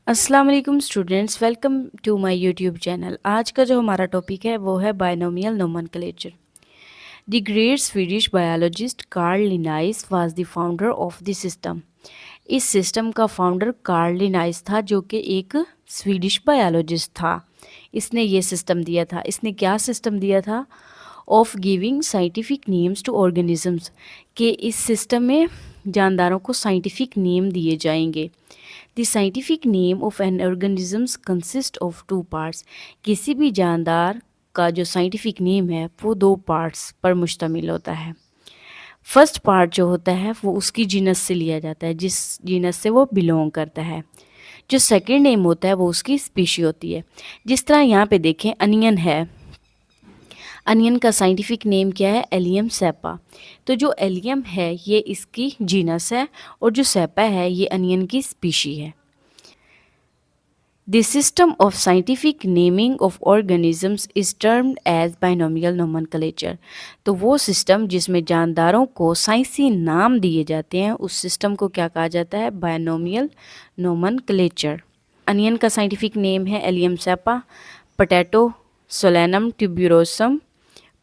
अस्सलाम वालेकुम students, welcome to my YouTube channel. आज का जो हमारा टॉपिक है वो है binomial nomenclature. The great Swedish biologist Carl Linnaeus was the founder of the system. इस सिस्टम का फाउंडर कार्ल लिनाइस था, जो कि एक स्वीडिश बायोलॉजिस्ट था। इसने ये सिस्टम दिया था। इसने क्या सिस्टम दिया था? Of giving scientific names to organisms, कि इस सिस्टम में जानदारों को साइंटिफिक नेम दिए जाएंगे। The scientific name of N organisms consist of two parts. किसी भी जानदार का जो साइंटिफिक नेम है वो दो पार्ट्स पर मुश्तमिल होता है। फर्स्ट पार्ट जो होता है वो उसकी जीनस से लिया जाता है, जिस जीनस से वो बिलोंग करता है। जो सेकंड नेम होता है वो उसकी स्पीशी होती है। जिस तरह यहाँ पे देखें, अनियन है। अनियन का साइंटिफिक नेम क्या है? Allium cepa. तो जो एलियम है ये इसकी जीनस है, और जो सेपा है ये अनियन की स्पीशी है। The system of scientific naming of organisms is termed as binomial nomenclature। तो वो सिस्टम जिसमें जानदारों को साइंसी नाम दिए जाते हैं उस सिस्टम को क्या कहा जाता है? Binomial nomenclature. अनियन का साइंटिफिक नेम है allium cepa. Potato solanum tuberosum.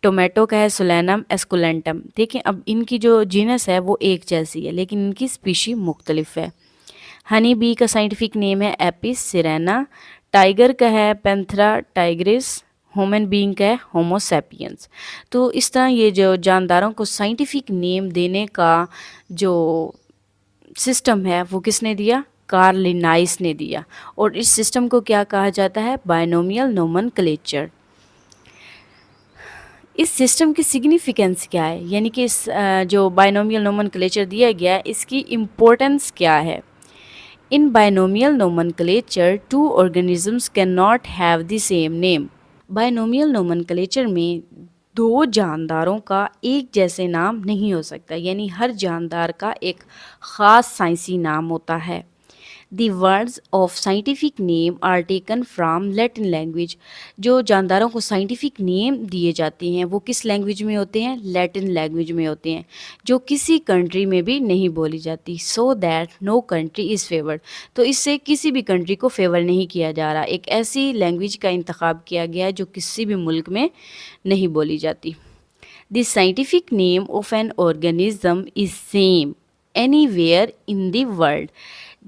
Tomato का है सोलेनम एस्कुलेंटम। देखिए, अब इनकी जो जीनस है वो एक जैसी है, लेकिन इनकी स्पीशी मुख्तलिफ है। हनी बी का साइंटिफिक नेम है एपिस सिरेना। टाइगर का है पैंथरा टाइग्रिस। ह्यूमन बीइंग का है होमो सैपियंस। तो इस तरह ये जो जानदारों को साइंटिफिक नेम देने का जो सिस्टम है वो किसने दिया? कार्ल लिनाइस ने दिया। और इस सिस्टम को क्या कहा जाता है? Binomial nomenclature. इस सिस्टम की सिग्निफिकेंस क्या है, यानी कि इस जो बायनोमियल नोमेनक्लेचर दिया गया है इसकी इम्पोर्टेंस क्या है? In binomial nomenclature, two organisms cannot have the same name। Binomial nomenclature में दो जानदारों का एक जैसे नाम नहीं हो सकता, यानी हर जानदार का एक ख़ास साइंसी नाम होता है। The words of scientific name are taken from Latin language। जो जानदारों को साइंटिफिक नेम दिए जाते हैं वो किस लैंग्वेज में होते हैं? लैटिन लैंग्वेज में होते हैं, जो किसी कंट्री में भी नहीं बोली जाती। So that no country is favoured. तो इससे किसी भी कंट्री को फेवर नहीं किया जा रहा, एक ऐसी लैंग्वेज का इंतखाब किया गया है जो किसी भी मुल्क में नहीं बोली जाती। The scientific name of an organism is same anywhere in the world.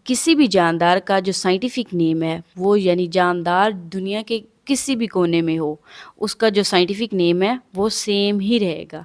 किसी भी जानदार का जो साइंटिफिक नेम है वो, यानी जानदार दुनिया के किसी भी कोने में हो, उसका जो साइंटिफिक नेम है वो सेम ही रहेगा।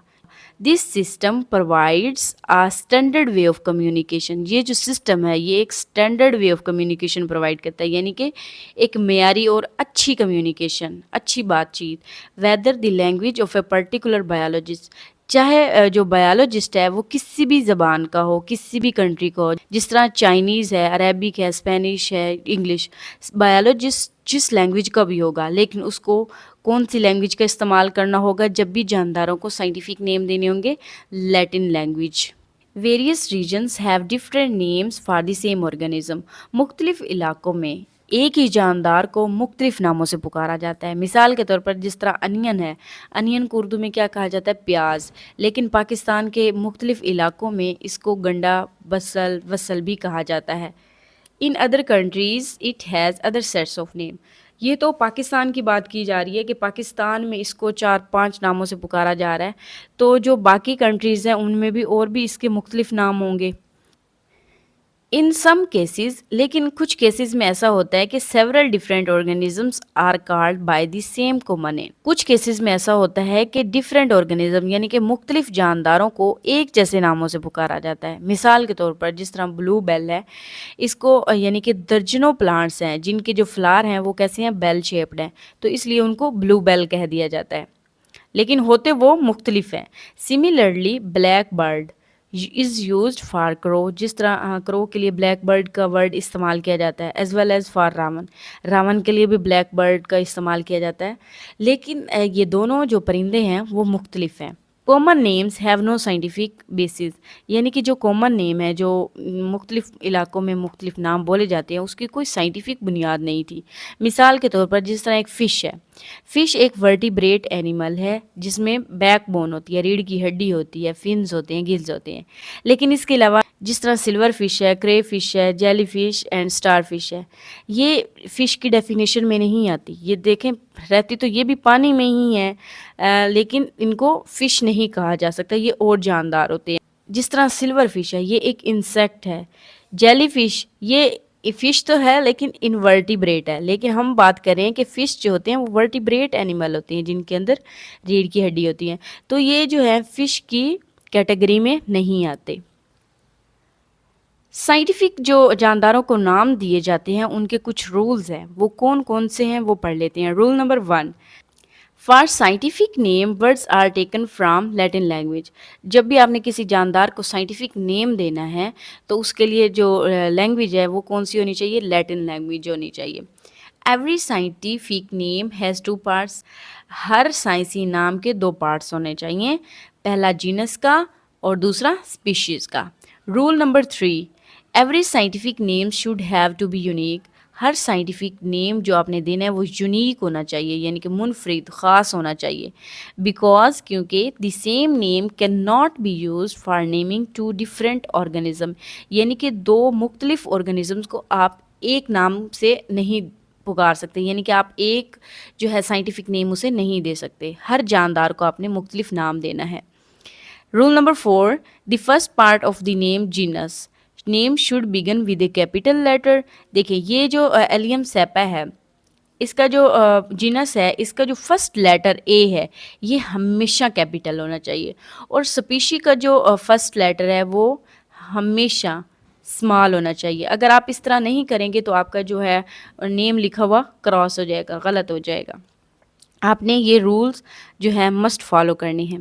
This system provides a standard way of communication. ये जो सिस्टम है ये एक standard way of communication provide करता है, यानी कि एक मेयारी और अच्छी कम्युनिकेशन, अच्छी बातचीत। Whether the language of a particular biologist, चाहे जो बायोलॉजिस्ट है वो किसी भी ज़बान का हो, किसी भी कंट्री का हो, जिस तरह चाइनीज़ है, अरेबिक है, स्पेनिश है, इंग्लिश। बायोलॉजिस्ट जिस लैंग्वेज का भी होगा, लेकिन उसको कौन सी लैंग्वेज का इस्तेमाल करना होगा जब भी जानदारों को साइंटिफिक नेम देने होंगे? Latin language. Various regions have different names for the same organism. मुख्तलिफ इलाकों में एक ही जानदार को मुख्तलिफ नामों से पुकारा जाता है। मिसाल के तौर पर जिस तरह अनियन है, अनियन को उर्दू में क्या कहा जाता है? प्याज। लेकिन पाकिस्तान के मुख्तलिफ इलाकों में इसको गंडा, बसल, वसल भी कहा जाता है। In other countries it has other sets of name. ये तो पाकिस्तान की बात की जा रही है कि पाकिस्तान में इसको 4-5 नामों से पुकारा जा रहा है, तो जो बाकी कंट्रीज़ हैं उनमें भी और भी इसके मुख्तलिफ नाम होंगे। इन सम केसेस, लेकिन कुछ केसेस में ऐसा होता है कि several different organisms are called by the same common name. कुछ केसेस में ऐसा होता है कि डिफरेंट ऑर्गेनिज्म, यानी कि मुख्तलिफ जानदारों को एक जैसे नामों से पुकारा जाता है। मिसाल के तौर पर जिस तरह ब्लू बेल है, इसको यानी कि दर्जनों प्लांट्स हैं जिनके जो फ्लावर हैं वो कैसे हैं? बेल शेप्ड हैं, तो इसलिए उनको ब्लू बेल कह दिया जाता है, लेकिन होते वो मुख्तलिफ हैं। Similarly black bird is used for crow. जिस तरह क्रो के लिए ब्लैक बर्ड का वर्ड इस्तेमाल किया जाता है, as well as for rowan. Rowan के लिए भी ब्लैक बर्ड का इस्तेमाल किया जाता है, लेकिन ये दोनों जो परिंदे हैं वो मुख्तलिफ हैं। Common names have no scientific basis, यानी कि जो कॉमन नेम है, जो मुख्तलिफ इलाकों में मुख्तलिफ नाम बोले जाते हैं, उसकी कोई साइंटिफिक बुनियाद नहीं थी। मिसाल के तौर पर जिस तरह एक फ़िश है, फ़िश एक वर्टिब्रेट एनिमल है जिसमें बैक बोन होती है, रीढ़ की हड्डी होती है, फिन्स होते हैं, गिल्स होते हैं, लेकिन इसके अलावा جس طرح سلور فش ہے، کرے فش ہے، jelly fish and star fish ہے. یہ فش کی ڈیفینیشن میں نہیں آتی. یہ دیکھیں رہتی تو یہ بھی پانی میں ہی ہے، لیکن ان کو فش نہیں کہا جا سکتا، یہ اور جاندار ہوتے ہیں. جس طرح سلور فش ہے، یہ ایک انسیکٹ ہے. جیلی فش یہ فش تو ہے لیکن انورٹیبریٹ ہے. لیکن ہم بات کریں کہ فش جو ہوتے ہیں وہ ورٹیبریٹ اینیمل ہوتے ہیں جن کے اندر ریڑھ کی ہڈی ہوتی ہے. تو یہ جو ہے فش کی کیٹیگری میں نہیں آتے. سائنٹیفک جو جانداروں کو نام دیے جاتے ہیں ان کے کچھ رولز ہیں، وہ کون کون سے ہیں وہ پڑھ لیتے ہیں. Roll number 1، for scientific name words are taken from Latin language. جب بھی آپ نے کسی جاندار کو سائنٹیفک نیم دینا ہے تو اس کے لیے جو لینگویج ہے وہ کون سی ہونی چاہیے؟ لیٹن لینگویج ہونی چاہیے. Every scientific name has 2 parts. ہر سائنسی نام کے 2 پارٹس ہونے چاہیے، پہلا جینس کا اور دوسرا اسپیشیز کا. Roll number 3، every scientific name should have to be unique. ہر سائنٹیفک نیم جو آپ نے دینا ہے وہ یونیک ہونا چاہیے، یعنی کہ منفرد، خاص ہونا چاہیے. بیکاز کیونکہ the same name cannot be used for naming 2 different organism. یعنی کہ 2 مختلف آرگنزمس کو آپ ایک نام سے نہیں پکار سکتے، یعنی کہ آپ ایک جو ہے سائنٹیفک نیم اسے نہیں دے سکتے. ہر جاندار کو آپ نے مختلف نام دینا ہے. Roll number 4، the first part of the name genus name should begin with a capital letter. دیکھیں یہ جو ایلیم سیپا ہے، اس کا جو جینس ہے، اس کا جو فرسٹ لیٹر اے ہے یہ ہمیشہ کیپیٹل ہونا چاہیے، اور سپیشی کا جو فرسٹ لیٹر ہے وہ ہمیشہ اسمال ہونا چاہیے. اگر آپ اس طرح نہیں کریں گے تو آپ کا جو ہے نیم لکھا ہوا کراس ہو جائے گا، غلط ہو جائے گا. آپ نے یہ رولز جو ہے مسٹ فالو کرنے ہیں.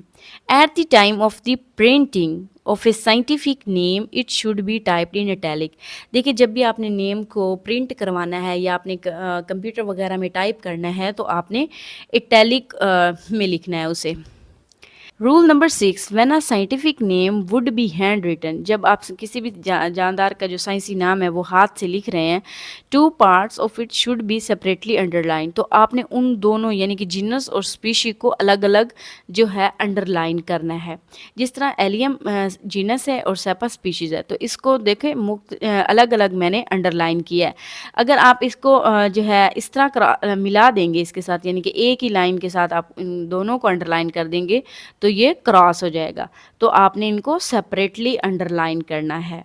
At the time of the printing of a scientific name it should be typed in italic. دیکھیے جب بھی آپ نے نیم کو پرنٹ کروانا ہے یا آپ نے کمپیوٹر وغیرہ میں ٹائپ کرنا ہے تو آپ نے اٹیلک میں لکھنا ہے اسے. Roll number 6، when a scientific name would be handwritten. جب آپ کسی بھی جاندار کا جو سائنسی نام ہے وہ ہاتھ سے لکھ رہے ہیں، 2 parts of it should be separately underline. تو آپ نے ان دونوں یعنی کہ جینس اور اسپیشی کو الگ الگ جو ہے انڈر لائن کرنا ہے. جس طرح ایلیم جینس ہے اور سیپا اسپیشیز ہے، تو اس کو دیکھیں الگ الگ میں نے انڈر لائن کیا ہے. اگر آپ اس کو جو ہے اس طرح ملا دیں گے اس کے ساتھ، یعنی کہ ایک ہی لائن کے ساتھ آپ ان دونوں کو انڈر لائن کر دیں گے تو یہ کراس ہو جائے گا. تو آپ نے ان کو سپریٹلی انڈر لائن کرنا ہے.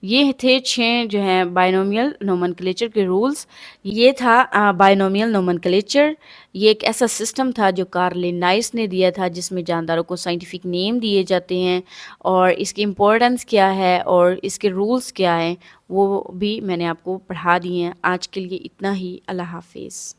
یہ تھے 6 جو ہیں بائنومیل نومنکلیچر کے رولز. یہ تھا بائنومیل نومنکلیچر. یہ ایک ایسا سسٹم تھا جو کارل لینائس نے دیا تھا جس میں جانداروں کو سائنٹیفک نیم دیے جاتے ہیں، اور اس کی امپورٹنس کیا ہے اور اس کے رولز کیا ہیں وہ بھی میں نے آپ کو پڑھا دیے ہیں. آج کے لیے اتنا ہی. اللہ حافظ.